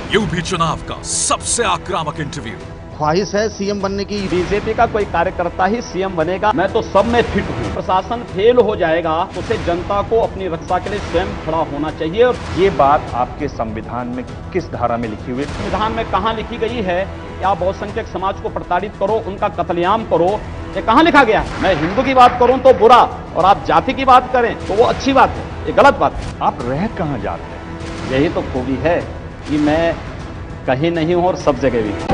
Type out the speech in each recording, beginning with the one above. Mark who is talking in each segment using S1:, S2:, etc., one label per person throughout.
S1: UP चुनाव का सबसे आक्रामक इंटरव्यू।
S2: ख्वाहिश है सीएम बनने की।
S3: बीजेपी का कोई कार्यकर्ता ही सीएम बनेगा। मैं तो सब में फिट हूँ। प्रशासन फेल हो जाएगा तो उसे जनता को अपनी रक्षा के लिए स्वयं खड़ा होना चाहिए। और
S4: ये बात आपके संविधान में किस धारा में लिखी हुई है?
S3: संविधान में कहाँ लिखी गई है कि आप बहुसंख्यक समाज को प्रताड़ित करो, उनका कत्लेआम करो? ये कहाँ लिखा गया है? मैं हिंदू की बात करूं तो बुरा, और आप जाति की बात करें तो वो अच्छी बात है। ये गलत बात है।
S4: आप रह कहाँ जाते हैं?
S3: यही तो खूबी है कि मैं कहीं नहीं हूं और सब जगह भी हूं।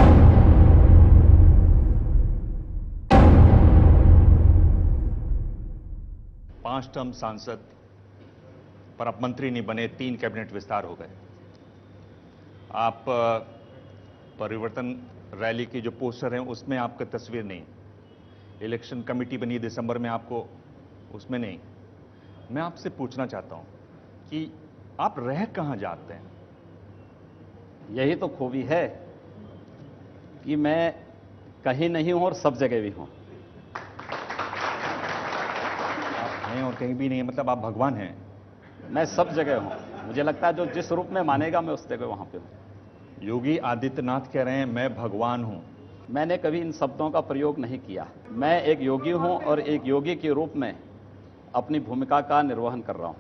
S4: पांच टर्म सांसद पर अब मंत्री नहीं बने, 3 कैबिनेट विस्तार हो गए। आप परिवर्तन रैली की जो पोस्टर हैं उसमें आपका तस्वीर नहीं। इलेक्शन कमेटी बनी दिसंबर में, आपको उसमें नहीं। मैं आपसे पूछना चाहता हूं कि आप रह कहां जाते हैं?
S3: यही तो खूबी है कि मैं कहीं नहीं हूं और सब जगह भी हूं।
S4: आप हैं और कहीं भी नहीं है, मतलब आप भगवान हैं।
S3: मैं सब जगह हूं। मुझे लगता है जो जिस रूप में मानेगा मैं उस जगह वहां पे हूं।
S4: योगी आदित्यनाथ कह रहे हैं मैं भगवान हूं।
S3: मैंने कभी इन शब्दों का प्रयोग नहीं किया। मैं एक योगी हूं और एक योगी के रूप में अपनी भूमिका का निर्वहन कर रहा हूं।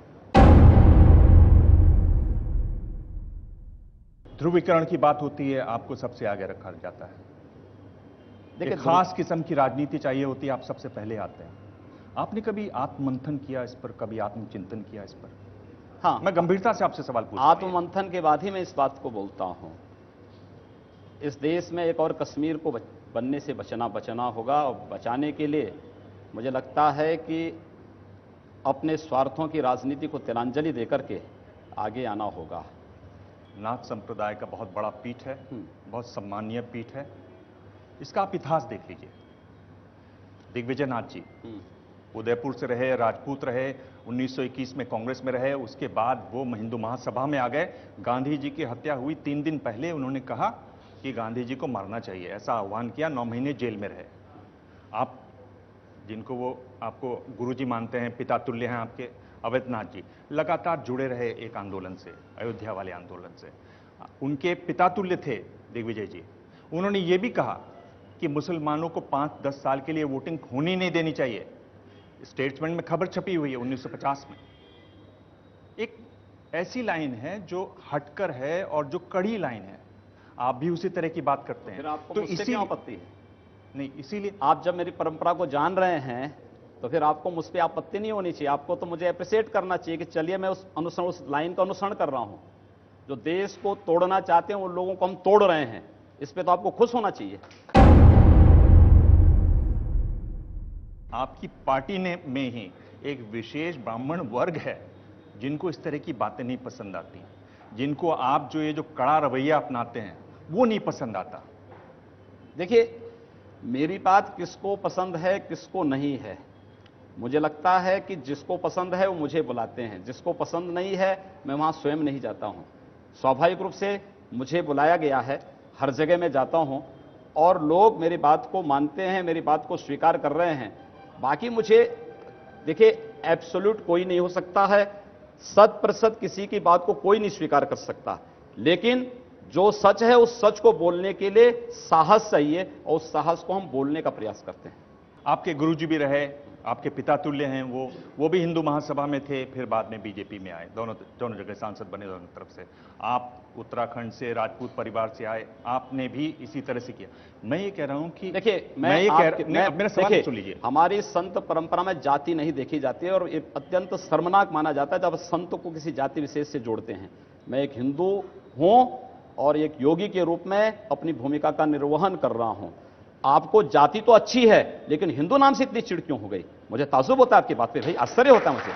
S4: ध्रुवीकरण की बात होती है, आपको सबसे आगे रखा जाता है।
S3: देखिए,
S4: एक खास किस्म की राजनीति चाहिए होती है, आप सबसे पहले आते हैं। आपने कभी आत्ममंथन किया इस पर, कभी आत्मचिंतन किया इस पर?
S3: हाँ,
S4: मैं गंभीरता से आपसे सवाल पूछ रहा हूं।
S3: आत्ममंथन के बाद ही मैं इस बात को बोलता हूं। इस देश में एक और कश्मीर को बनने से बचना होगा, और बचाने के लिए मुझे लगता है कि अपने स्वार्थों की राजनीति को तिलांजलि देकर के आगे आना होगा।
S4: नाथ संप्रदाय का बहुत बड़ा पीठ है, बहुत सम्मानीय पीठ है। इसका आप इतिहास देख लीजिए। दिग्विजय नाथ जी उदयपुर से रहे, राजपूत रहे, 1921 में कांग्रेस में रहे। उसके बाद वो हिंदू महासभा में आ गए। गांधी जी की हत्या हुई 3 दिन पहले उन्होंने कहा कि गांधी जी को मारना चाहिए, ऐसा आह्वान किया। 9 महीने जेल में रहे। आप जिनको वो आपको गुरुजी मानते हैं, पिता तुल्य हैं आपके, अवैधनाथ जी लगातार जुड़े रहे एक आंदोलन से, अयोध्या वाले आंदोलन से। उनके पिता तुल्य थे दिग्विजय जी। उन्होंने ये भी कहा कि मुसलमानों को 5-10 साल के लिए वोटिंग होनी नहीं देनी चाहिए। स्टेट्समैन में खबर छपी हुई है 1950 में। एक ऐसी लाइन है जो हटकर है और जो कड़ी लाइन है। आप भी उसी तरह की बात करते हैं।
S3: फिर आपको
S4: तो
S3: मुझसे क्यों आपत्ति है?
S4: नहीं, इसीलिए
S3: आप जब मेरी परंपरा को जान रहे हैं तो फिर आपको मुझ पर आपत्ति नहीं होनी चाहिए। आपको तो मुझे अप्रिशिएट करना चाहिए कि चलिए मैं उस लाइन का अनुसरण कर रहा हूं। जो देश को तोड़ना चाहते हैं उन लोगों को हम तोड़ रहे हैं, इस पे तो आपको खुश होना चाहिए।
S4: आपकी पार्टी में ही एक विशेष ब्राह्मण वर्ग है जिनको इस तरह की बातें नहीं पसंद आती, जिनको आप ये जो कड़ा रवैया अपनाते हैं वो नहीं पसंद आता।
S3: देखिए, मेरी बात किसको पसंद है किसको नहीं है, मुझे लगता है कि जिसको पसंद है वो मुझे बुलाते हैं, जिसको पसंद नहीं है मैं वहां स्वयं नहीं जाता हूं। स्वाभाविक रूप से मुझे बुलाया गया है, हर जगह मैं जाता हूं और लोग मेरी बात को मानते हैं, मेरी बात को स्वीकार कर रहे हैं। बाकी मुझे देखिए, एब्सोल्यूट कोई नहीं हो सकता है, 100% किसी की बात को कोई नहीं स्वीकार कर सकता, लेकिन जो सच है उस सच को बोलने के लिए साहस चाहिए और उस साहस को हम बोलने का प्रयास करते हैं।
S4: आपके गुरुजी भी रहे, आपके पिता तुल्य हैं, वो भी हिंदू महासभा में थे, फिर बाद में बीजेपी में आए, दोनों जगह सांसद बने दोनों तरफ से। आप उत्तराखंड से राजपूत परिवार से आए, आपने भी इसी तरह से किया। मैं ये कह रहा हूं कि
S3: देखिए,
S4: मेरा सवाल सुन लीजिए।
S3: हमारी संत परंपरा में जाति नहीं देखी जाती है और ये अत्यंत शर्मनाक माना जाता है जब संत को किसी जाति विशेष से जोड़ते हैं। मैं एक हिंदू हूं और एक योगी के रूप में अपनी भूमिका का निर्वहन कर रहा हूं। आपको जाति तो अच्छी है, लेकिन हिंदू नाम से इतनी चिढ़ क्यों हो गई? मुझे ताज्जुब होता है आपकी बात पे, भाई आश्चर्य होता है मुझे।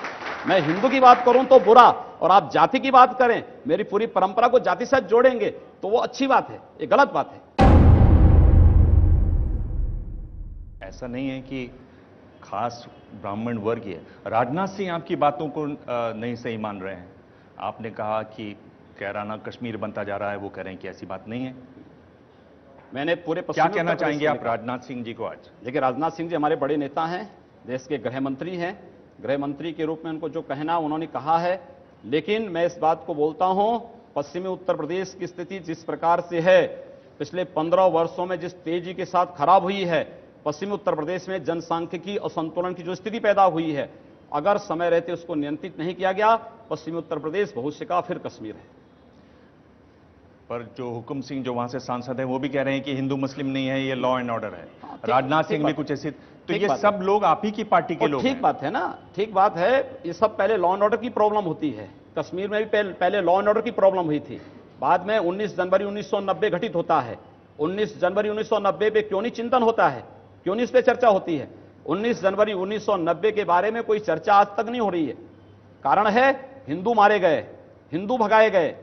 S3: मैं हिंदू की बात करूं तो बुरा, और आप जाति की बात करें, मेरी पूरी परंपरा को जाति से जोड़ेंगे तो वो अच्छी बात है, ये गलत बात है।
S4: ऐसा नहीं है कि खास ब्राह्मण वर्ग है। राजनाथ सिंह आपकी बातों को नहीं सही मान रहे हैं। आपने कहा कि कैराना कश्मीर बनता जा रहा है, वो कह रहे हैं कि ऐसी बात नहीं है।
S3: मैंने पूरे
S4: क्या कहना चाहेंगे आप राजनाथ सिंह जी को आज?
S3: देखिए, राजनाथ सिंह जी हमारे बड़े नेता हैं, देश के गृह मंत्री हैं। गृह मंत्री के रूप में उनको जो कहना उन्होंने कहा है, लेकिन मैं इस बात को बोलता हूं पश्चिमी उत्तर प्रदेश की स्थिति जिस प्रकार से है, पिछले 15 वर्षों में जिस तेजी के साथ खराब हुई है, पश्चिमी उत्तर प्रदेश में जनसांख्यिकी असंतुलन की जो स्थिति पैदा हुई है, अगर समय रहते उसको नियंत्रित नहीं किया गया, पश्चिमी उत्तर प्रदेश भविष्य का फिर कश्मीर है।
S4: पर जो हुकुम सिंह जो वहां से सांसद है वो भी कह रहे हैं कि हिंदू मुस्लिम नहीं है, ये लॉ एंड ऑर्डर है। राजनाथ सिंह भी कुछ ऐसे, तो ये सब लोग आप ही की पार्टी के लोग हैं।
S3: ठीक बात है ना, ठीक बात है। ये सब पहले लॉ एंड ऑर्डर की प्रॉब्लम होती है। कश्मीर में भी पहले लॉ एंड ऑर्डर की प्रॉब्लम हुई थी, बाद में 19 जनवरी 1990 घटित होता है। 19 जनवरी 1990 पे क्यों नहीं चिंतन होता है, क्यों नहीं इस पे चर्चा होती है? 19 जनवरी 1990 के बारे में कोई चर्चा आज तक नहीं हो रही है। कारण है, हिंदू मारे गए, हिंदू भगाए गए,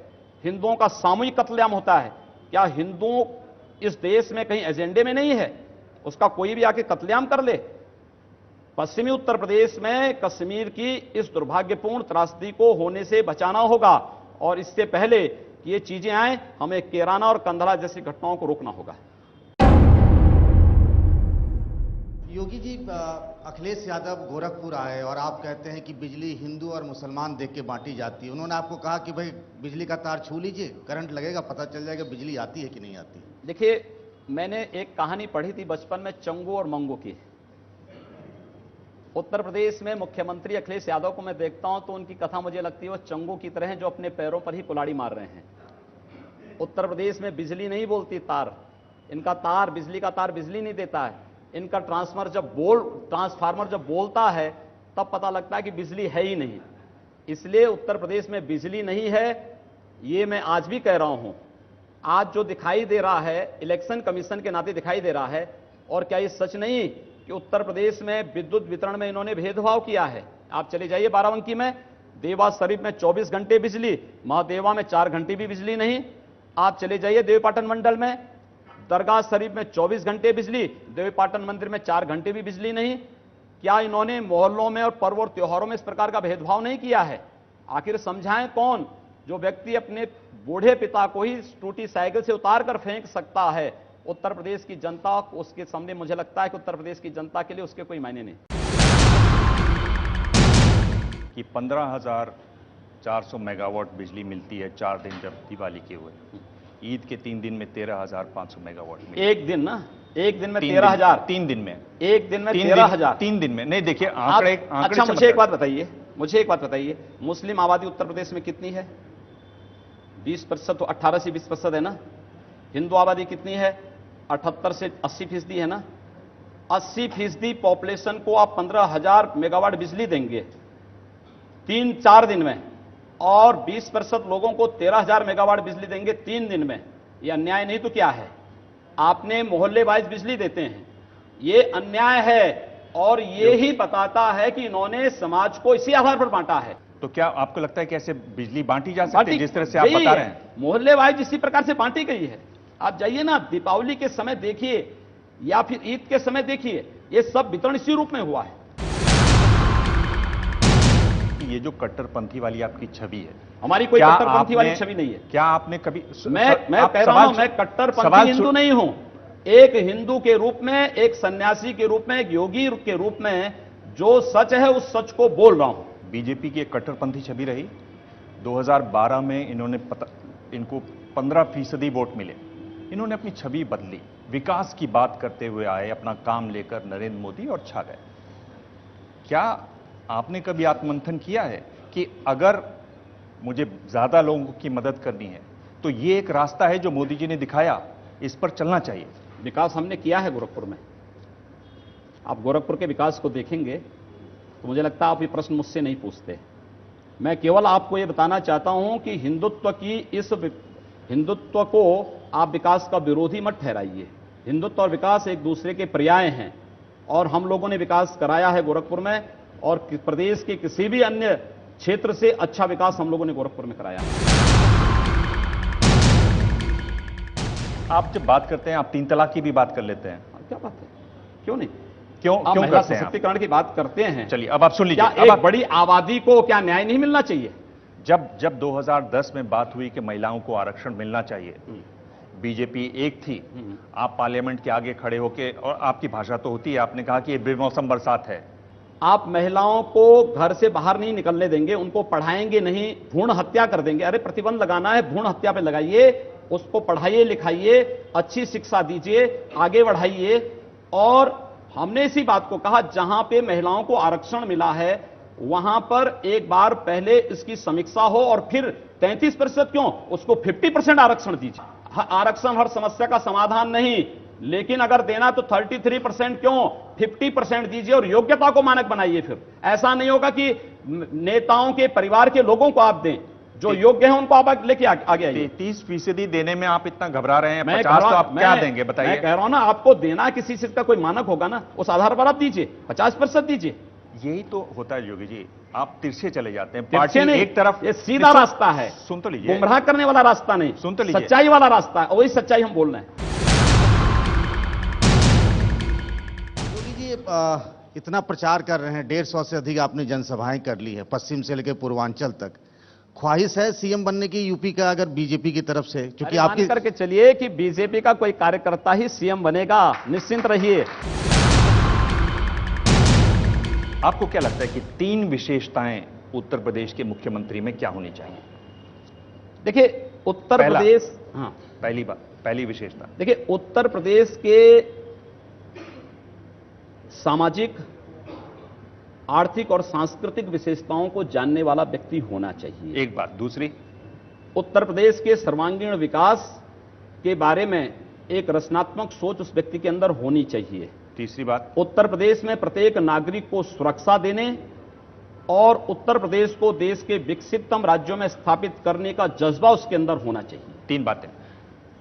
S3: हिंदुओं का सामूहिक कत्लेआम होता है। क्या हिंदू इस देश में कहीं एजेंडे में नहीं है? उसका कोई भी आके कत्लेआम कर ले। पश्चिमी उत्तर प्रदेश में कश्मीर की इस दुर्भाग्यपूर्ण त्रासदी को होने से बचाना होगा, और इससे पहले कि ये चीजें आए, हमें केराना और कंधला जैसी घटनाओं को रोकना होगा।
S2: योगी जी, अखिलेश यादव गोरखपुर आए और आप कहते हैं कि बिजली हिंदू और मुसलमान देख के बांटी जाती है। उन्होंने आपको कहा कि भाई बिजली का तार छू लीजिए, करंट लगेगा, पता चल जाएगा बिजली आती है कि नहीं आती।
S3: देखिए, मैंने एक कहानी पढ़ी थी बचपन में चंगू और मंगू की। उत्तर प्रदेश में मुख्यमंत्री अखिलेश यादव को मैं देखता हूं तो उनकी कथा मुझे लगती है वो चंगू की तरह है जो अपने पैरों पर ही कुल्हाड़ी मार रहे हैं। उत्तर प्रदेश में बिजली नहीं बोलती तार, इनका तार, बिजली का तार बिजली नहीं देता है। इनका ट्रांसफार्मर जब बोलता है तब पता लगता है कि बिजली है ही नहीं। इसलिए उत्तर प्रदेश में बिजली नहीं है, ये मैं आज भी कह रहा हूं। आज जो दिखाई दे रहा है, इलेक्शन कमीशन के नाते दिखाई दे रहा है। और क्या ये सच नहीं कि उत्तर प्रदेश में विद्युत वितरण में इन्होंने भेदभाव किया है? आप चले जाइए बाराबंकी में, देवा शरीफ में 24 घंटे बिजली, महादेवा में 4 घंटे भी बिजली नहीं। आप चले जाइए देवीपाटन मंडल में, दरगाह शरीफ में 24 घंटे बिजली, देवीपाटन मंदिर में 4 घंटे भी बिजली नहीं। क्या इन्होंने मोहल्लों में और पर्व और त्योहारों में इस प्रकार का भेदभाव नहीं किया है? आखिर समझाएं कौन? जो व्यक्ति अपने बूढ़े पिता को ही टूटी साइकिल से उतार कर फेंक सकता है, उत्तर प्रदेश की जनता उसके सामने, मुझे लगता है कि उत्तर प्रदेश की जनता के लिए उसके कोई मायने नहीं।
S4: कि 15,400 मेगावाट बिजली मिलती है 4 दिन जब दिवाली के हुए, ईद के 3 दिन में 13,500 मेगावाट मिली।
S3: एक दिन ना, एक दिन में 13,000,
S4: 3 दिन में,
S3: एक दिन में 13,000,
S4: 3 दिन में नहीं। देखिए आंकड़े,
S3: अच्छा मुझे एक बात बताइए, मुस्लिम आबादी उत्तर प्रदेश में कितनी है? 20%, तो 18 से 20% है ना। हिंदू आबादी कितनी है? 78 से 80% है ना। 80% पॉपुलेशन को आप 15,000 मेगावाट बिजली देंगे 3-4 दिन में, और 20% लोगों को 13,000 मेगावाट बिजली देंगे 3 दिन में। ये अन्याय नहीं तो क्या है? आपने मोहल्ले वाइज बिजली देते हैं, ये अन्याय है। और ये ही बताता है कि इन्होंने समाज को इसी आधार पर बांटा है।
S4: तो क्या आपको लगता है कि ऐसे बिजली बांटी जा सकती है जिस तरह से आप बता रहे हैं?
S3: मोहल्ले वाइज इसी प्रकार से बांटी गई है। आप जाइए ना, दीपावली के समय देखिए या फिर ईद के समय देखिए, ये सब वितरण इसी रूप में हुआ है।
S4: ये जो कट्टरपंथी वाली आपकी छवि है,
S3: हमारी कोई कट्टरपंथी वाली छवि नहीं है।
S4: क्या आपने कभी,
S3: मैं कह रहा हूं, मैं कट्टरपंथी हिंदू नहीं हूं। एक हिंदू के रूप में, एक सन्यासी के रूप में, एक योगी के रूप में जो सच है उस सच को बोल रहा हूं।
S4: बीजेपी की एक कट्टरपंथी छवि रही। 2012 में इनको 15% वोट मिले। इन्होंने अपनी छवि बदली, विकास की बात करते हुए आए अपना काम लेकर नरेंद्र मोदी, और छा गए। क्या आपने कभी आत्ममंथन किया है कि अगर मुझे ज्यादा लोगों की मदद करनी है तो ये एक रास्ता है जो मोदी जी ने दिखाया, इस पर चलना चाहिए?
S3: विकास हमने किया है गोरखपुर में। आप गोरखपुर के विकास को देखेंगे तो मुझे लगता है आप ये प्रश्न मुझसे नहीं पूछते। मैं केवल आपको ये बताना चाहता हूं कि हिंदुत्व को आप विकास का विरोधी मत ठहराइए। हिंदुत्व और विकास एक दूसरे के पर्याय हैं, और हम लोगों ने विकास कराया है गोरखपुर में, और प्रदेश के किसी भी अन्य क्षेत्र से अच्छा विकास हम लोगों ने गोरखपुर में कराया।
S4: आप जब बात करते हैं, आप 3 तलाक की भी बात कर लेते हैं।
S3: क्या बात है, क्यों नहीं?
S4: क्यों
S3: महिला सशक्तिकरण की बात करते हैं।
S4: चलिए अब आप सुन लीजिए।
S3: क्या एक बड़ी आबादी को क्या न्याय नहीं मिलना चाहिए?
S4: जब 2010 में बात हुई कि महिलाओं को आरक्षण मिलना चाहिए, बीजेपी एक थी। आप पार्लियामेंट के आगे खड़े होके, और आपकी भाषा तो होती है, आपने कहा कि ये बेमौसम बरसात है।
S3: आप महिलाओं को घर से बाहर नहीं निकलने देंगे, उनको पढ़ाएंगे नहीं, भ्रूण हत्या कर देंगे। अरे प्रतिबंध लगाना है, भ्रूण हत्या पे लगाइए, उसको पढ़ाइए लिखाइए, अच्छी शिक्षा दीजिए, आगे बढ़ाइए। और हमने इसी बात को कहा, जहां पे महिलाओं को आरक्षण मिला है वहां पर एक बार पहले इसकी समीक्षा हो और फिर 33% क्यों, उसको 50% आरक्षण दीजिए। आरक्षण हर समस्या का समाधान नहीं, लेकिन अगर देना तो 33% क्यों, 50% दीजिए और योग्यता को मानक बनाइए। फिर ऐसा नहीं होगा कि नेताओं के परिवार के लोगों को आप दें, जो योग्य है उनको आप लेके आगे आइए।
S4: 30% देने में आप इतना घबरा रहे हैं, 50 तो आप क्या देंगे बताइए?
S3: मैं कह रहा हूं ना, आपको देना किसी चीज का कोई मानक होगा ना, उस आधार पर आप दीजिए, 50% दीजिए।
S4: यही तो होता है योगी जी, आप तिरछे चले जाते हैं।
S3: पार्टी
S4: एक तरफ
S3: ये सीधा रास्ता है,
S4: सुन तो लीजिए,
S3: गुमराह करने वाला रास्ता नहीं,
S4: सुन तो लीजिए,
S3: सच्चाई वाला रास्ता है, वही सच्चाई हम बोल रहे हैं।
S2: योगी जी इतना प्रचार कर रहे हैं, 150 से अधिक आपने जनसभाएं कर ली है, पश्चिम से लेकर पूर्वांचल तक। ख्वाहिश है सीएम बनने की यूपी का, अगर बीजेपी की तरफ से? क्योंकि आपकी
S3: करके चलिए कि बीजेपी का कोई कार्यकर्ता ही सीएम बनेगा, निश्चिंत रहिए।
S4: आपको क्या लगता है कि 3 विशेषताएं उत्तर प्रदेश के मुख्यमंत्री में क्या होनी चाहिए?
S3: देखिए उत्तर प्रदेश, हाँ
S4: पहली विशेषता,
S3: देखिए उत्तर प्रदेश के सामाजिक, आर्थिक और सांस्कृतिक विशेषताओं को जानने वाला व्यक्ति होना चाहिए,
S4: एक बात। दूसरी,
S3: उत्तर प्रदेश के सर्वांगीण विकास के बारे में एक रचनात्मक सोच उस व्यक्ति के अंदर होनी चाहिए।
S4: तीसरी बात,
S3: उत्तर प्रदेश में प्रत्येक नागरिक को सुरक्षा देने और उत्तर प्रदेश को देश के विकसिततम राज्यों में स्थापित करने का जज्बा उसके अंदर होना चाहिए।
S4: 3 बातें।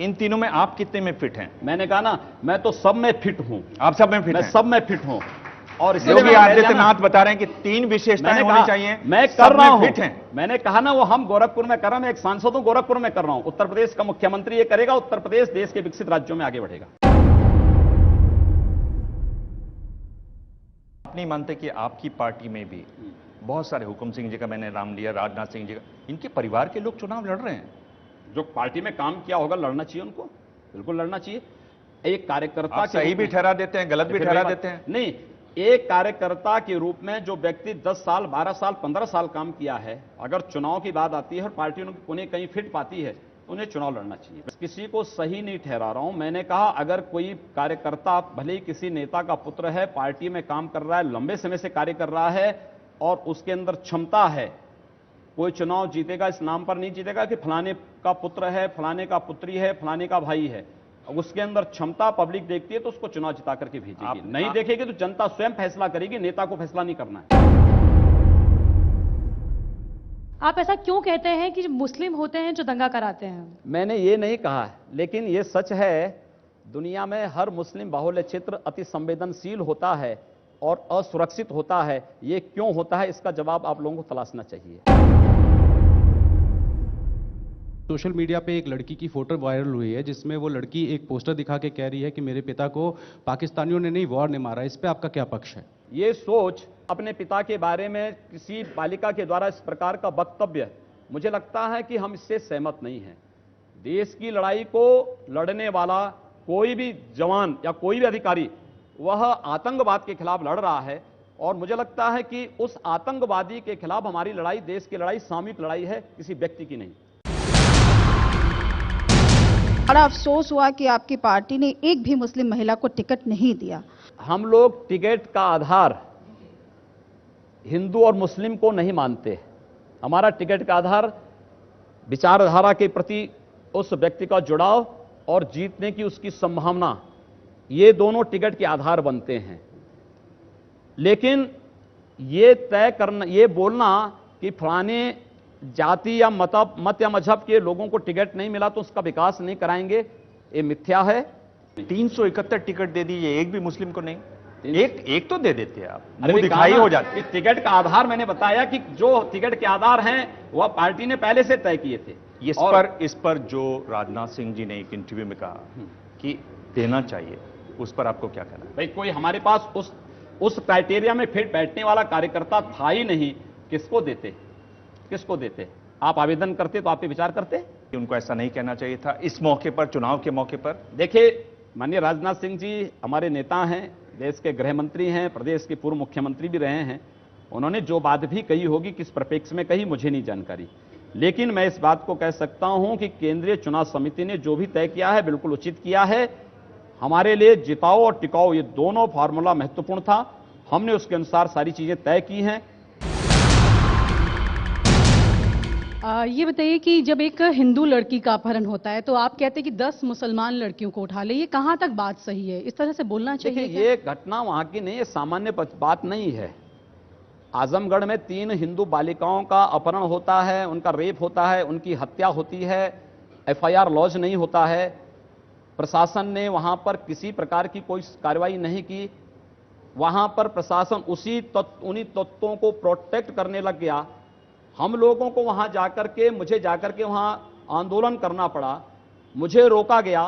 S4: इन तीनों में आप कितने में फिट हैं?
S3: मैंने कहा ना, मैं तो सब में फिट हूं।
S4: आप सब में फिट हैं?
S3: मैं सब में फिट हूं। और
S4: योगी आदित्यनाथ बता रहे हैं कि 3 विशेषताएं होनी चाहिए,
S3: मैं कर रहा हूं।
S4: फिट हैं। मैंने
S3: कहा ना, वो हम गोरखपुर में कर रहे हैं, मैं एक सांसद हूं, गोरखपुर में कर रहा हूं। उत्तर प्रदेश का मुख्यमंत्री ये करेगा, उत्तर प्रदेश देश के विकसित राज्यों में आगे बढ़ेगा।
S4: आप नहीं मानते कि आपकी पार्टी में भी बहुत सारे, हुकुम सिंह जी का मैंने नाम लिया, राजनाथ सिंह जी का, इनके परिवार के लोग चुनाव लड़ रहे हैं?
S3: जो पार्टी में काम किया होगा लड़ना चाहिए उनको, बिल्कुल लड़ना चाहिए। एक कार्यकर्ता
S4: आप सही भी ठहरा देते हैं, गलत भी ठहरा देते हैं।
S3: नहीं, एक कार्यकर्ता के रूप में जो व्यक्ति 10 साल 12 साल 15 साल काम किया है, अगर चुनाव की बात आती है और पार्टी उन्हें कहीं फिट पाती है, उन्हें चुनाव लड़ना चाहिए। किसी को सही नहीं ठहरा रहा हूं। मैंने कहा अगर कोई कार्यकर्ता, भले ही किसी नेता का पुत्र है, पार्टी में काम कर रहा है, लंबे समय से कार्य कर रहा है और उसके अंदर क्षमता है, कोई चुनाव जीतेगा इस नाम पर नहीं जीतेगा कि फलाने का पुत्र है, फलाने का पुत्री है, फलाने का भाई है। उसके अंदर क्षमता पब्लिक देखती है तो उसको चुनाव जिता करके भेजेगी, नहीं देखेगी तो जनता स्वयं फैसला करेगी, नेता को फैसला नहीं करना है।
S5: आप ऐसा क्यों कहते हैं कि मुस्लिम होते हैं जो दंगा कराते हैं?
S3: मैंने ये नहीं कहा, लेकिन ये सच है, दुनिया में हर मुस्लिम बाहुल्य क्षेत्र अति संवेदनशील होता है और असुरक्षित होता है। ये क्यों होता है, इसका जवाब आप लोगों को तलाशना चाहिए।
S6: सोशल मीडिया पे एक लड़की की फोटो वायरल हुई है जिसमें वो लड़की एक पोस्टर दिखा के कह रही है कि मेरे पिता को पाकिस्तानियों ने नहीं, वॉर ने मारा। इस पे आपका क्या पक्ष है?
S3: ये सोच अपने पिता के बारे में किसी बालिका के द्वारा इस प्रकार का वक्तव्य, मुझे लगता है कि हम इससे सहमत नहीं हैं। देश की लड़ाई को लड़ने वाला कोई भी जवान या कोई भी अधिकारी, वह आतंकवाद के खिलाफ लड़ रहा है और मुझे लगता है कि उस आतंकवादी के खिलाफ हमारी लड़ाई, देश की लड़ाई सामूहिक लड़ाई है, किसी व्यक्ति की नहीं।
S7: बड़ा अफसोस हुआ कि आपकी पार्टी ने एक भी मुस्लिम महिला को टिकट नहीं दिया।
S3: हम लोग टिकट का आधार हिंदू और मुस्लिम को नहीं मानते। हमारा टिकट का आधार विचारधारा के प्रति उस व्यक्ति का जुड़ाव और जीतने की उसकी संभावना, ये दोनों टिकट के आधार बनते हैं। लेकिन ये तय करना, ये बोलना कि फलाने जाति या मत या मजहब के लोगों को टिकट नहीं मिला तो उसका विकास नहीं कराएंगे, ये मिथ्या है।
S4: 371 टिकट दे दीजिए, एक भी मुस्लिम को नहीं। एक तो दे देते हैं आप,
S3: मुंह
S4: मुंह दिखाई हो जाती है।
S3: टिकट का आधार मैंने बताया कि जो टिकट के आधार हैं वह पार्टी ने पहले से तय किए थे।
S4: इस पर जो राजनाथ सिंह जी ने एक इंटरव्यू में कहा कि देना चाहिए, उस पर आपको क्या कहना है?
S3: भाई कोई हमारे पास उस क्राइटेरिया में फिट बैठने वाला कार्यकर्ता था ही नहीं, किसको देते? आप आवेदन करते तो आप पे विचार करते
S4: कि उनको ऐसा नहीं कहना चाहिए था इस मौके पर, चुनाव के मौके पर।
S3: देखिए, माननीय राजनाथ सिंह जी हमारे नेता हैं, देश के गृह मंत्री हैं, प्रदेश के पूर्व मुख्यमंत्री भी रहे हैं। उन्होंने जो बात भी कही होगी, किस परिप्रेक्ष्य में कही, मुझे नहीं जानकारी। लेकिन मैं इस बात को कह सकता हूं कि केंद्रीय चुनाव समिति ने जो भी तय किया है बिल्कुल उचित किया है। हमारे लिए जिताओ और टिकाओ ये दोनों फार्मूला महत्वपूर्ण था। हमने उसके अनुसार सारी चीजें तय की हैं।
S5: ये बताइए कि जब एक हिंदू लड़की का अपहरण होता है तो आप कहते हैं कि 10 मुसलमान लड़कियों को उठा ले, ये कहां तक बात सही है? इस तरह से बोलना चाहिए
S3: देखिए, ये घटना वहां की नहीं, ये सामान्य बात नहीं है। आजमगढ़ में 3 हिंदू बालिकाओं का अपहरण होता है, उनका रेप होता है, उनकी हत्या होती है, एफआईआर लॉन्च नहीं होता है। प्रशासन ने वहां पर किसी प्रकार की कोई कार्रवाई नहीं की। वहां पर प्रशासन उन्हीं तत्वों को प्रोटेक्ट करने लग गया। हम लोगों को वहां जाकर के, मुझे जाकर के वहां आंदोलन करना पड़ा, मुझे रोका गया।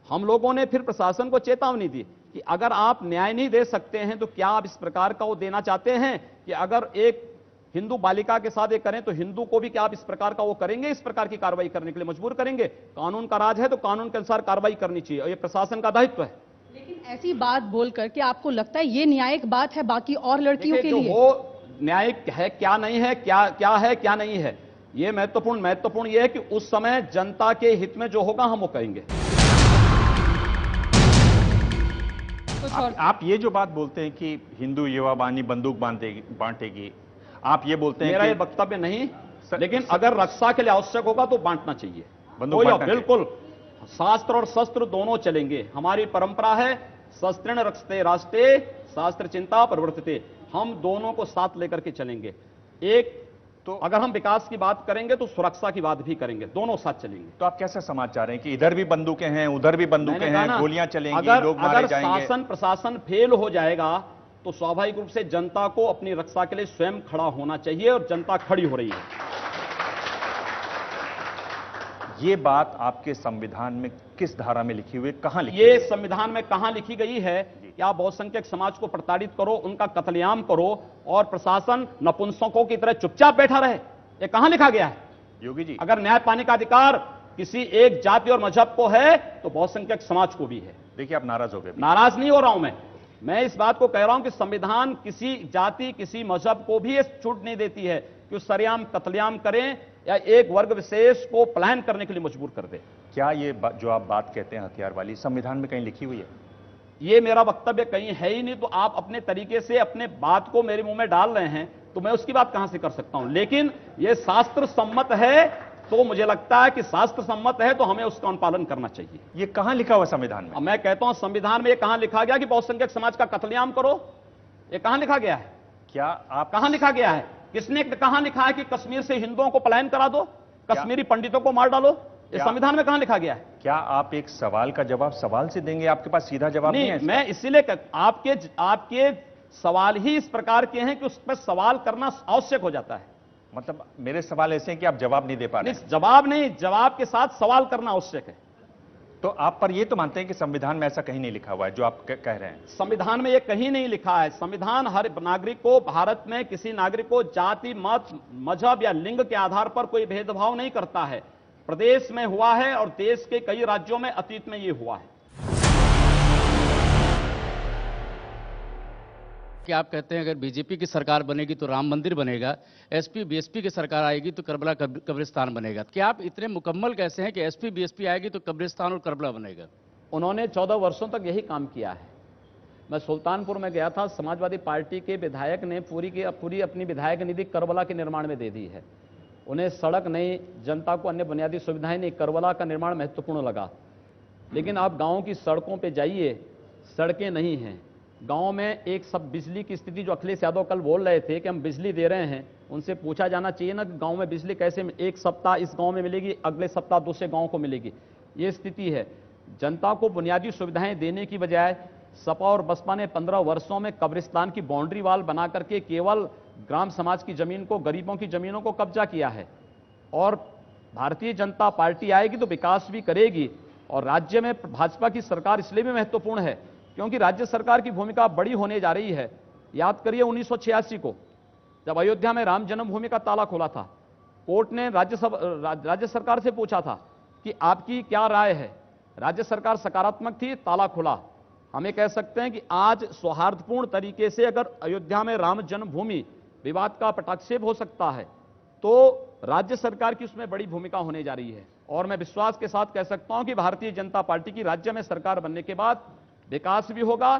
S3: हम लोगों ने फिर प्रशासन को चेतावनी दी कि अगर आप न्याय नहीं दे सकते हैं तो क्या आप इस प्रकार का वो देना चाहते हैं कि अगर एक हिंदू बालिका के साथ ये करें तो हिंदू को भी क्या आप इस प्रकार का वो करेंगे, इस प्रकार की कार्रवाई करने के लिए मजबूर करेंगे? कानून का राज है तो कानून के अनुसार कार्रवाई करनी चाहिए और ये प्रशासन का दायित्व है।
S5: लेकिन ऐसी बात बोलकर कि आपको लगता है ये न्यायिक बात है बाकी और लड़कियों के लिए?
S3: वो न्यायिक है क्या नहीं है, क्या है क्या नहीं है, ये महत्वपूर्ण ये है कि उस समय जनता के हित में जो होगा हम वो करेंगे।
S4: आप ये जो बात बोलते हैं कि हिंदू युवा बानी बंदूक बांटेगी, आप ये बोलते हैं
S3: मेरा
S4: कि
S3: ये वक्तव्य नहीं, लेकिन अगर रक्षा के लिए आवश्यक होगा तो बांटना चाहिए।
S4: बंदूक बांटना चाहिए।
S3: बिल्कुल, शास्त्र और शस्त्र दोनों चलेंगे। हमारी परंपरा है शस्त्रेण रक्षते राष्ट्रे शास्त्र चिंता प्रवर्तते। हम दोनों को साथ लेकर के चलेंगे। एक तो अगर हम विकास की बात करेंगे तो सुरक्षा की बात भी करेंगे, दोनों साथ चलेंगे।
S4: तो आप कैसा समाज चाह रहे हैं कि इधर भी बंदूकें हैं, उधर भी बंदूकें हैं, गोलियां चलेंगी, लोग मारे जाएंगे?
S3: शासन प्रशासन फेल हो जाएगा तो स्वाभाविक रूप से जनता को अपनी रक्षा के लिए स्वयं खड़ा होना चाहिए और जनता खड़ी हो रही है।
S4: ये बात आपके संविधान में किस धारा में लिखी हुई, कहां लिखी
S3: ये
S4: हुई?
S3: संविधान में कहां लिखी गई है कि आप बहुसंख्यक समाज को प्रताड़ित करो, उनका कत्लेआम करो और प्रशासन नपुंसकों की तरह चुपचाप बैठा रहे? ये कहां लिखा गया है?
S4: योगी जी,
S3: अगर न्याय पाने का अधिकार किसी एक जाति और मजहब को है तो बहुसंख्यक समाज को भी है।
S4: देखिए आप नाराज हो गए।
S3: नाराज नहीं हो रहा हूं मैं इस बात को कह रहा हूं कि संविधान किसी जाति किसी मजहब को भी छूट नहीं देती है कि उस सरेआम कत्लेआम करें या एक वर्ग विशेष को पलायन करने के लिए मजबूर कर दे।
S4: क्या ये जो आप बात कहते हैं हथियार वाली, संविधान में कहीं लिखी हुई है?
S3: ये मेरा वक्तव्य कहीं है ही नहीं, तो आप अपने तरीके से अपने बात को मेरे मुंह में डाल रहे हैं तो मैं उसकी बात कहां से कर सकता हूं। लेकिन ये शास्त्र सम्मत है तो मुझे लगता है कि शास्त्र सम्मत है तो हमें उसका अनुपालन करना चाहिए।
S4: ये कहां लिखा हुआ संविधान में?
S3: मैं कहता हूं संविधान में ये कहां लिखा गया कि बहुसंख्यक समाज का कत्लेआम करो? ये कहां लिखा गया है?
S4: क्या आप
S3: कहां लिखा गया है? किसने कहां लिखा है कि कश्मीर से हिंदुओं को पलायन करा दो, कश्मीरी पंडितों को मार डालो? ये संविधान में कहां लिखा गया है?
S4: क्या आप एक सवाल का जवाब सवाल से देंगे? आपके पास सीधा जवाब नहीं है?
S3: मैं इसीलिए आपके सवाल ही इस प्रकार के हैं कि उस पर सवाल करना आवश्यक हो जाता है।
S4: मतलब मेरे सवाल ऐसे हैं कि आप जवाब नहीं दे पा रहे?
S3: जवाब नहीं, जवाब के साथ सवाल करना आवश्यक है।
S4: तो आप पर ये तो मानते हैं कि संविधान में ऐसा कहीं नहीं लिखा हुआ है जो आप कह रहे हैं?
S3: संविधान में ये कहीं नहीं लिखा है। संविधान हर नागरिक को, भारत में किसी नागरिक को जाति मत मजहब या लिंग के आधार पर कोई भेदभाव नहीं करता है। प्रदेश में हुआ है और देश के कई राज्यों में अतीत में ये हुआ है।
S6: कि आप कहते हैं अगर बीजेपी की सरकार बनेगी तो राम मंदिर बनेगा, एसपी बीएसपी की सरकार आएगी तो करबला कब्रिस्तान बनेगा। क्या आप इतने मुकम्मल कैसे हैं कि एसपी बीएसपी आएगी तो कब्रिस्तान और करबला बनेगा?
S3: उन्होंने 14 वर्षों तक यही काम किया है। मैं सुल्तानपुर में गया था, समाजवादी पार्टी के विधायक ने पूरी अपनी विधायक निधि करबला के निर्माण में दे दी है। उन्हें सड़क नहीं, जनता को अन्य बुनियादी सुविधाएं नहीं, करबला का निर्माण महत्वपूर्ण लगा। लेकिन आप गाँव की सड़कों पर जाइए, सड़कें नहीं हैं। गांव में एक सब बिजली की स्थिति, जो अखिलेश यादव कल बोल रहे थे कि हम बिजली दे रहे हैं, उनसे पूछा जाना चाहिए ना कि गांव में बिजली कैसे एक सप्ताह इस गांव में मिलेगी, अगले सप्ताह दूसरे गांव को मिलेगी। ये स्थिति है। जनता को बुनियादी सुविधाएं देने की बजाय सपा और बसपा ने 15 वर्षों में कब्रिस्तान की बाउंड्री वाल बना करके केवल ग्राम समाज की जमीन को, गरीबों की जमीनों को कब्जा किया है। और भारतीय जनता पार्टी आएगी तो विकास भी करेगी। और राज्य में भाजपा की सरकार इसलिए भी महत्वपूर्ण है क्योंकि राज्य सरकार की भूमिका बड़ी होने जा रही है। याद करिए 1986 को जब अयोध्या में राम जन्मभूमि का ताला खोला था, कोर्ट ने राज्य सरकार से पूछा था कि आपकी क्या राय है। राज्य सरकार सकारात्मक थी, ताला खुला। हम ये कह सकते हैं कि आज सौहार्दपूर्ण तरीके से अगर अयोध्या में राम जन्मभूमि विवाद का पटाक्षेप हो सकता है तो राज्य सरकार की उसमें बड़ी भूमिका होने जा रही है। और मैं विश्वास के साथ कह सकता हूं कि भारतीय जनता पार्टी की राज्य में सरकार बनने के बाद विकास भी होगा,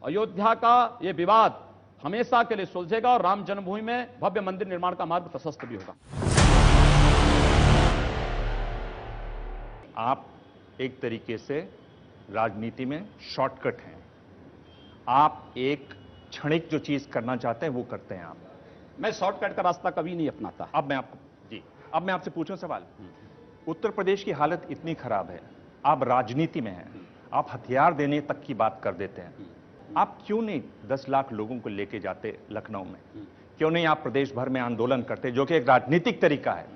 S3: अयोध्या का यह विवाद हमेशा के लिए सुलझेगा और राम जन्मभूमि में भव्य मंदिर निर्माण का मार्ग प्रशस्त भी होगा।
S4: आप एक तरीके से राजनीति में शॉर्टकट हैं। आप एक क्षणिक जो चीज करना चाहते हैं वो करते हैं आप।
S3: मैं शॉर्टकट का रास्ता कभी नहीं अपनाता।
S4: अब मैं आपसे पूछूं सवाल। उत्तर प्रदेश की हालत इतनी खराब है, आप राजनीति में हैं, आप हथियार देने तक की बात कर देते हैं। आप क्यों नहीं 10 लाख लोगों को लेके जाते लखनऊ में? क्यों नहीं आप प्रदेश भर में आंदोलन करते, जो कि एक राजनीतिक तरीका है?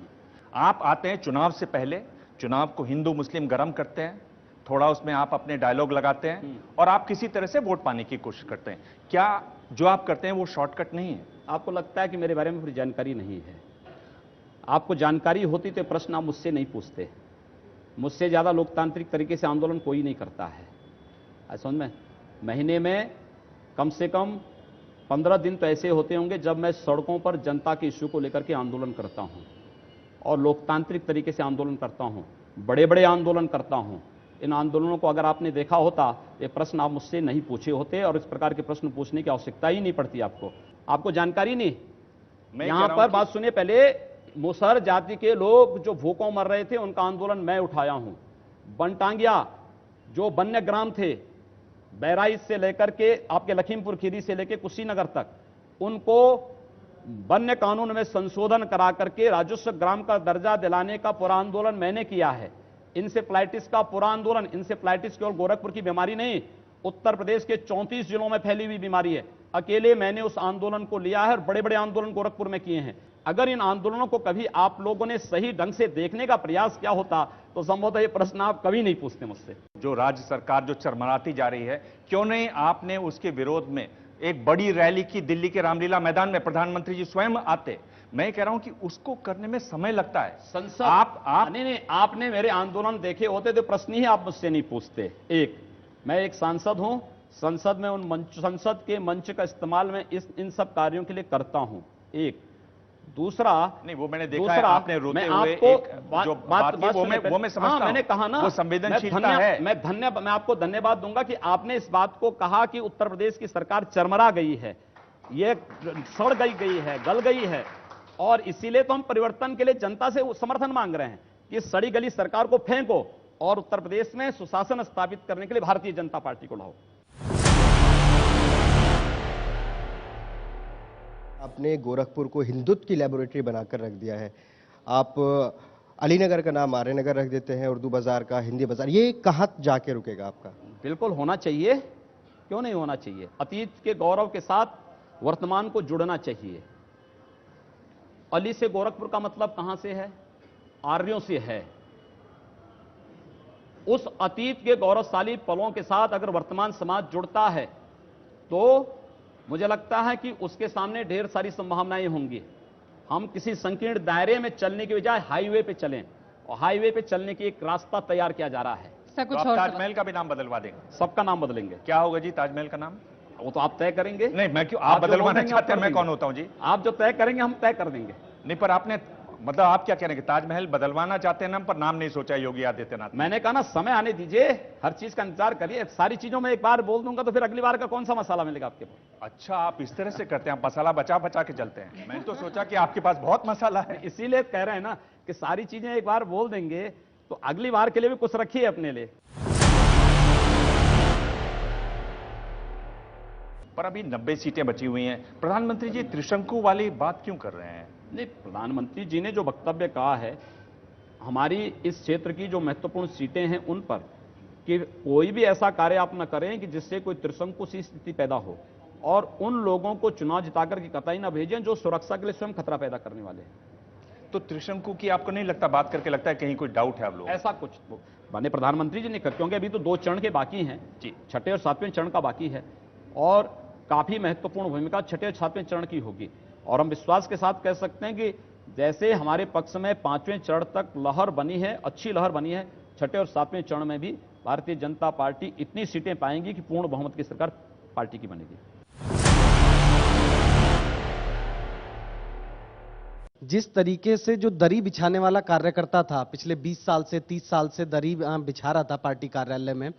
S4: आप आते हैं चुनाव से पहले, चुनाव को हिंदू मुस्लिम गरम करते हैं, थोड़ा उसमें आप अपने डायलॉग लगाते हैं और आप किसी तरह से वोट पाने की कोशिश करते हैं। क्या जो आप करते हैं वो शॉर्टकट नहीं है?
S3: आपको लगता है कि मेरे बारे में पूरी जानकारी नहीं है? आपको जानकारी होती तो प्रश्न आप मुझसे नहीं पूछते। मुझसे ज्यादा लोकतांत्रिक तरीके से आंदोलन कोई नहीं करता है। समझ में, महीने में कम से कम 15 दिन तो ऐसे होते होंगे जब मैं सड़कों पर जनता के इश्यू को लेकर के आंदोलन करता हूं और लोकतांत्रिक तरीके से आंदोलन करता हूं, बड़े बड़े आंदोलन करता हूं। इन आंदोलनों को अगर आपने देखा होता, ये प्रश्न आप मुझसे नहीं पूछे होते और इस प्रकार के प्रश्न पूछने की आवश्यकता ही नहीं पड़ती आपको जानकारी नहीं। यहां पर बात सुनिए, पहले मुसहर जाति के लोग जो भूखों मर रहे थे उनका आंदोलन मैं उठाया हूं। बनटांगिया जो वन्य ग्राम थे, बहराइच से लेकर के आपके लखीमपुर खीरी से लेकर कुशीनगर तक, उनको वन्य कानून में संशोधन करा करके राजस्व ग्राम का दर्जा दिलाने का पूरा आंदोलन मैंने किया है। इंसेफ्लाइटिस का पूरा आंदोलन, इंसेफ्लाइटिस केवल गोरखपुर की बीमारी नहीं, उत्तर प्रदेश के 34 जिलों में फैली हुई बीमारी है। अकेले मैंने उस आंदोलन को लिया है और बड़े बड़े आंदोलन गोरखपुर में किए हैं। अगर इन आंदोलनों को कभी आप लोगों ने सही ढंग से देखने का प्रयास किया होता तो संभवतः ये प्रश्न आप कभी नहीं पूछते मुझसे।
S4: जो राज्य सरकार जो चरमराती जा रही है, क्यों नहीं आपने उसके विरोध में एक बड़ी रैली की दिल्ली के रामलीला मैदान में? प्रधानमंत्री जी स्वयं आते। मैं कह रहा हूं कि उसको करने में समय लगता है।
S3: संसद
S4: आप
S3: नहीं, आपने मेरे आंदोलन देखे होते तो प्रश्न ही आप मुझसे नहीं पूछते। एक, मैं एक सांसद हूं, संसद में संसद के मंच का इस्तेमाल मैं इन सब कार्यों के लिए करता हूं। एक, दूसरा,
S4: नहीं वो मैंने देखा है, आपने रोते हुए जो बात की वो मैं समझता हूं।
S3: मैंने कहा ना,
S4: वो संवेदनशीलता है।
S3: मैं आपको धन्यवाद दूंगा कि आपने इस बात को कहा कि उत्तर प्रदेश की सरकार चरमरा गई है, ये सड़ गई है, गल गई है, और इसीलिए तो हम परिवर्तन के लिए जनता से समर्थन मांग रहे हैं कि सड़ी गली सरकार को फेंको और उत्तर प्रदेश में सुशासन स्थापित करने के लिए भारतीय जनता पार्टी को लाओ।
S8: आपने गोरखपुर को हिंदुत्व की लैबोरेटरी बनाकर रख दिया है। आप अलीनगर का नाम आर्यनगर रख देते हैं, उर्दू बाजार का हिंदी बाजार। ये कहां जाके रुकेगा आपका?
S3: बिल्कुल होना चाहिए, क्यों नहीं होना चाहिए। अतीत के गौरव के साथ वर्तमान को जुड़ना चाहिए। अली से गोरखपुर का मतलब कहां से है? आर्यों से है। उस अतीत के गौरवशाली पलों के साथ अगर वर्तमान समाज जुड़ता है तो मुझे लगता है कि उसके सामने ढेर सारी संभावनाएं होंगी। हम किसी संकीर्ण दायरे में चलने के बजाय हाईवे पे चलें, और हाईवे पे चलने की एक रास्ता तैयार किया जा रहा है।
S4: तो आप ताजमहल का भी नाम बदलवा देंगे?
S3: सबका नाम बदलेंगे।
S4: क्या होगा जी ताजमहल का नाम?
S3: वो तो आप तय करेंगे।
S4: नहीं, मैं क्यों? आप बदलवाना चाहते हैं, मैं कौन होता हूं जी?
S3: आप जो तय करेंगे हम तय कर देंगे।
S4: नहीं, पर आपने मतलब आप क्या कह रहे हैं कि ताजमहल बदलवाना चाहते हैं नाम, पर नाम नहीं सोचा योगी आदित्यनाथ?
S3: मैंने कहा ना, समय आने दीजिए, हर चीज का इंतजार करिए। सारी चीजों में एक बार बोल दूंगा तो फिर अगली बार का कौन सा मसाला मिलेगा आपके पास?
S4: अच्छा, आप इस तरह से करते हैं, मसाला बचा बचा के चलते हैं। मैंने तो सोचा कि आपके पास बहुत मसाला है।
S3: इसीलिए कह रहे हैं ना कि सारी चीजें एक बार बोल देंगे तो अगली बार के लिए भी कुछ रखिए अपने लिए।
S4: पर अभी 90 सीटें बची हुई हैं। प्रधानमंत्री जी त्रिशंकु वाली बात क्यों कर रहे हैं?
S3: नहीं, प्रधानमंत्री जी ने जो वक्तव्य कहा है, हमारी इस क्षेत्र की जो महत्वपूर्ण सीटें हैं उन पर, कि कोई भी ऐसा कार्य आप न करें कि जिससे कोई त्रिशंकु सी स्थिति पैदा हो, और उन लोगों को चुनाव जिताकर की कतई न भेजें जो सुरक्षा के लिए स्वयं खतरा पैदा करने वाले हैं।
S4: तो त्रिशंकु की आपको नहीं लगता, बात करके लगता है कहीं कोई डाउट है आप लोग?
S3: ऐसा कुछ माने प्रधानमंत्री जी ने कहा, क्योंकि अभी तो 2 चरण के बाकी हैं जी, 6ठे और 7वें चरण का बाकी है, और काफी महत्वपूर्ण भूमिका 6ठे और 7वें चरण की होगी। और हम विश्वास के साथ कह सकते हैं कि जैसे हमारे पक्ष में 5वें चरण तक लहर बनी है, अच्छी लहर बनी है, छठे और सातवें चरण में भी भारतीय जनता पार्टी इतनी सीटें पाएंगी कि पूर्ण बहुमत की सरकार पार्टी की बनेगी।
S9: जिस तरीके से जो दरी बिछाने वाला कार्यकर्ता था, पिछले 20 साल से 30 साल से दरी बिछा रहा था पार्टी कार्यालय में,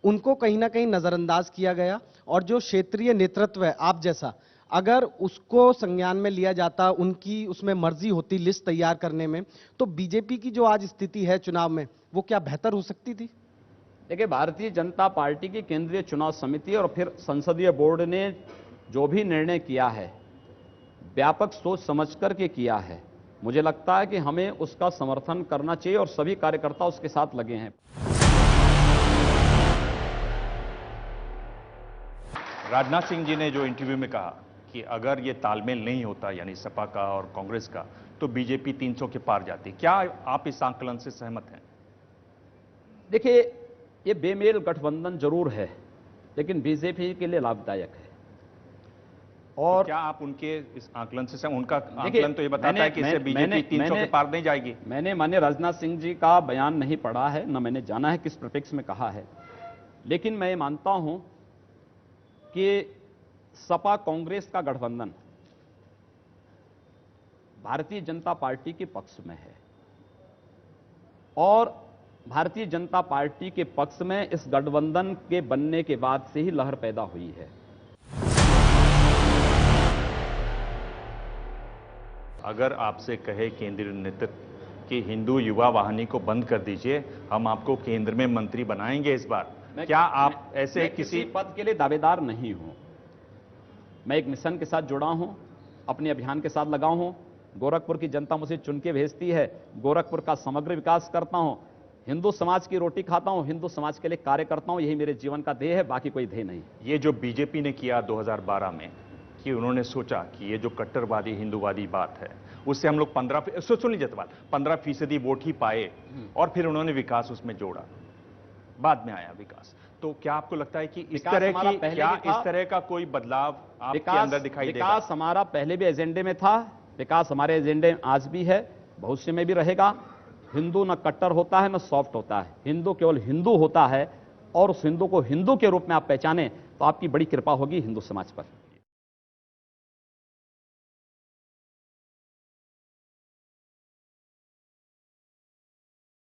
S9: उनको कहीं ना कहीं नजरअंदाज किया गया। और जो क्षेत्रीय नेतृत्व है आप जैसा, अगर उसको संज्ञान में लिया जाता, उनकी उसमें मर्जी होती लिस्ट तैयार करने में, तो बीजेपी की जो आज स्थिति है चुनाव में, वो क्या बेहतर हो सकती थी?
S3: देखिए, भारतीय जनता पार्टी की केंद्रीय चुनाव समिति और फिर संसदीय बोर्ड ने जो भी निर्णय किया है, व्यापक सोच समझ करके किया है। मुझे लगता है कि हमें उसका समर्थन करना चाहिए और सभी कार्यकर्ता उसके साथ लगे हैं।
S4: राजनाथ सिंह जी ने जो इंटरव्यू में कहा कि अगर ये तालमेल नहीं होता, यानी सपा का और कांग्रेस का, तो बीजेपी 300 के पार जाती। क्या आप इस आंकलन से सहमत हैं?
S3: देखिए, ये बेमेल गठबंधन जरूर है, लेकिन बीजेपी के लिए लाभदायक है। और
S4: तो क्या आप उनके इस आंकलन से उनका आंकलन तो ये बताता है कि इससे बीजेपी 300 के पार नहीं जाएगी।
S3: मैंने माननीय राजनाथ सिंह जी का बयान नहीं पढ़ा है, न मैंने जाना है किस परिप्रेक्ष्य में कहा है, लेकिन मैं मानता हूं कि सपा कांग्रेस का गठबंधन भारतीय जनता पार्टी के पक्ष में है और भारतीय जनता पार्टी के पक्ष में इस गठबंधन के बनने के बाद से ही लहर पैदा हुई है।
S4: अगर आपसे कहे केंद्रीय नेतृत्व कि हिंदू युवा वाहिनी को बंद कर दीजिए, हम आपको केंद्र में मंत्री बनाएंगे इस बार, क्या आप ऐसे किसी
S3: पद के लिए दावेदार नहीं हूं। मैं एक मिशन के साथ जुड़ा हूं, अपने अभियान के साथ लगा हूं। गोरखपुर की जनता मुझे चुन के भेजती है, गोरखपुर का समग्र विकास करता हूं, हिंदू समाज की रोटी खाता हूं, हिंदू समाज के लिए कार्य करता हूं। यही मेरे जीवन का ध्येय है, बाकी कोई ध्येय नहीं।
S4: ये जो बीजेपी ने किया 2012 में कि उन्होंने सोचा कि ये जो कट्टरवादी हिंदूवादी बात है, उससे हम लोग 15% वोट ही पाए और फिर उन्होंने विकास उसमें जोड़ा, बाद में आया विकास। तो क्या आपको लगता है कि इस तरह का कोई बदलाव आपके अंदर दिखाई देगा?
S3: विकास हमारा पहले भी एजेंडे में था, विकास हमारे एजेंडे में आज भी है, भविष्य में भी रहेगा। हिंदू न कट्टर होता है न सॉफ्ट होता है, हिंदू केवल हिंदू होता है और उस हिंदू को हिंदू के रूप में आप पहचाने तो आपकी बड़ी कृपा होगी हिंदू समाज पर।